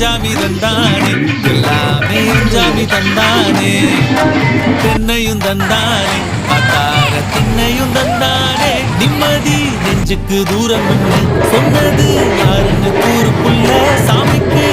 அஞ்சாமி தந்தானே எல்லாமே அஞ்சாமி தந்தானே தென்னையும் தந்தானே அத்தார திண்ணையும் தந்தானே நிம்மதி நெஞ்சுக்கு தூரம் சொன்னது யாருன்னு கூறுக்குள்ள சாமிக்கு